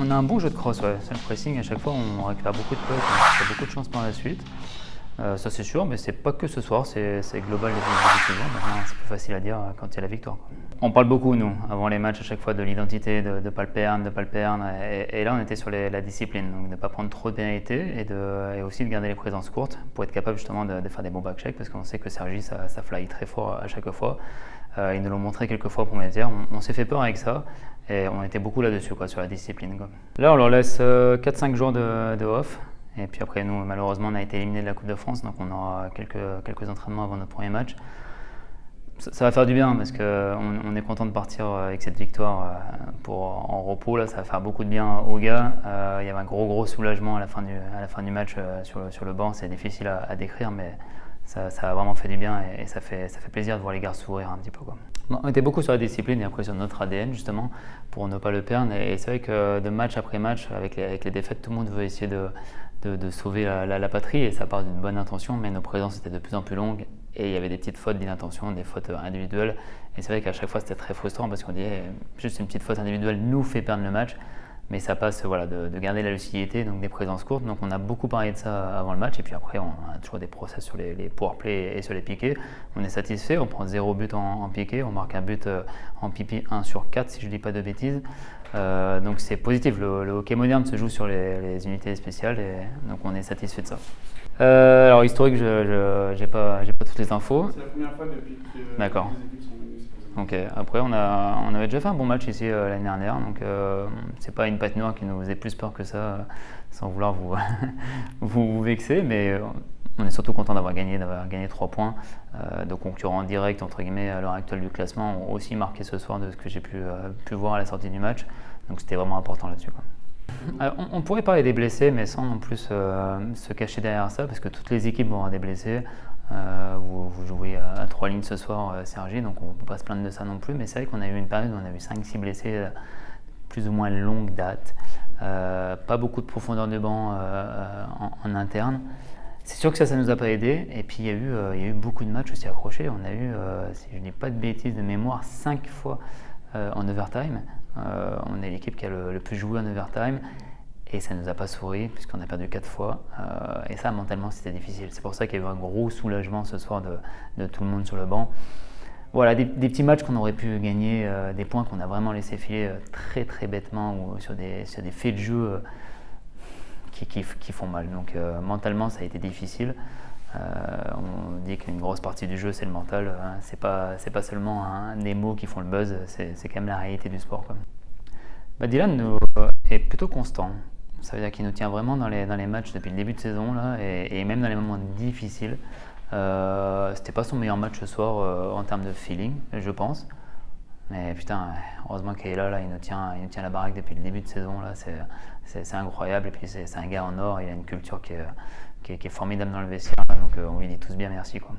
On a un bon jeu de cross, ouais. C'est le pressing, à chaque fois on récupère beaucoup de potes, on a beaucoup de chance par la suite. Ça c'est sûr, mais c'est pas que ce soir, c'est global les saisons. Maintenant c'est plus facile à dire quand il y a la victoire, quoi. On parle beaucoup, nous, avant les matchs, à chaque fois de l'identité, de ne pas le perdre, de ne pas le perdre. Et là on était sur la discipline, donc de ne pas prendre trop de pénalités et aussi de garder les présences courtes pour être capable justement de faire des bons back-checks, parce qu'on sait que Sergi ça fly très fort à chaque fois. Ils nous l'ont montré quelques fois pour métier. On s'est fait peur avec ça et on était beaucoup là-dessus, quoi, sur la discipline, quoi. Là on leur laisse 4-5 jours de off. Et puis après, nous, malheureusement, on a été éliminé de la Coupe de France, donc on aura quelques entraînements avant notre premier match. Ça va faire du bien parce qu'on est content de partir avec cette victoire en repos. Là, ça va faire beaucoup de bien aux gars. Il y avait un gros soulagement à la fin du match sur le banc. C'est difficile à décrire, mais ça a vraiment fait du bien et ça fait plaisir de voir les gars sourire un petit peu, quoi. Bon, on était beaucoup sur la discipline et après sur notre ADN justement pour ne pas le perdre. Et c'est vrai que de match après match, avec les défaites, tout le monde veut essayer de sauver la patrie et ça part d'une bonne intention, mais nos présences étaient de plus en plus longues et il y avait des petites fautes d'inattention, des fautes individuelles. Et c'est vrai qu'à chaque fois c'était très frustrant parce qu'on disait juste une petite faute individuelle nous fait perdre le match. Mais ça passe de garder la lucidité, donc des présences courtes. Donc on a beaucoup parlé de ça avant le match. Et puis après, on a toujours des process sur les powerplay et sur les piqués. On est satisfait, on prend 0 but en piqué. On marque un but en pipi 1 sur 4, si je ne dis pas de bêtises. Donc c'est positif. Le hockey moderne se joue sur les unités spéciales. Et donc on est satisfait de ça. Alors historique, je n'ai pas toutes les infos. C'est la première fois depuis que D'accord. les équipes sont venues. Ok. Après, on avait déjà fait un bon match ici l'année dernière, donc c'est pas une patinoire qui nous faisait plus peur que ça, sans vouloir vous vexer, mais on est surtout content d'avoir gagné 3 points. De concurrents directs entre guillemets à l'heure actuelle du classement ont aussi marqué ce soir de ce que j'ai pu voir à la sortie du match, donc c'était vraiment important là-dessus, quoi. Alors, on pourrait parler des blessés, mais sans non plus se cacher derrière ça, parce que toutes les équipes vont avoir des blessés. Vous jouez à 3 lignes ce soir, Sergi, donc on ne peut pas se plaindre de ça non plus. Mais c'est vrai qu'on a eu une période où on a eu 5-6 blessés, plus ou moins longue date. Pas beaucoup de profondeur de banc en interne. C'est sûr que ça nous a pas aidé. Et puis il y a eu beaucoup de matchs aussi accrochés. On a eu, si je ne dis pas de bêtises de mémoire, 5 fois en overtime. On est l'équipe qui a le plus joué en overtime. Et ça ne nous a pas souri puisqu'on a perdu 4 fois. Et ça, mentalement, c'était difficile. C'est pour ça qu'il y a eu un gros soulagement ce soir de tout le monde sur le banc. Voilà, des petits matchs qu'on aurait pu gagner, des points qu'on a vraiment laissé filer très bêtement ou sur des faits de jeu qui font mal. Donc mentalement, ça a été difficile. On dit qu'une grosse partie du jeu, c'est le mental. C'est pas seulement des mots qui font le buzz, c'est quand même la réalité du sport, quoi. Dylan est plutôt constant. Ça veut dire qu'il nous tient vraiment dans les matchs depuis le début de saison là, et même dans les moments difficiles. C'était pas son meilleur match ce soir en termes de feeling, je pense. Mais putain, heureusement qu'il est là, il nous tient la baraque depuis le début de saison là. C'est incroyable. Et puis c'est un gars en or. Il a une culture qui est formidable dans le vestiaire. Donc on lui dit tous bien merci, quoi.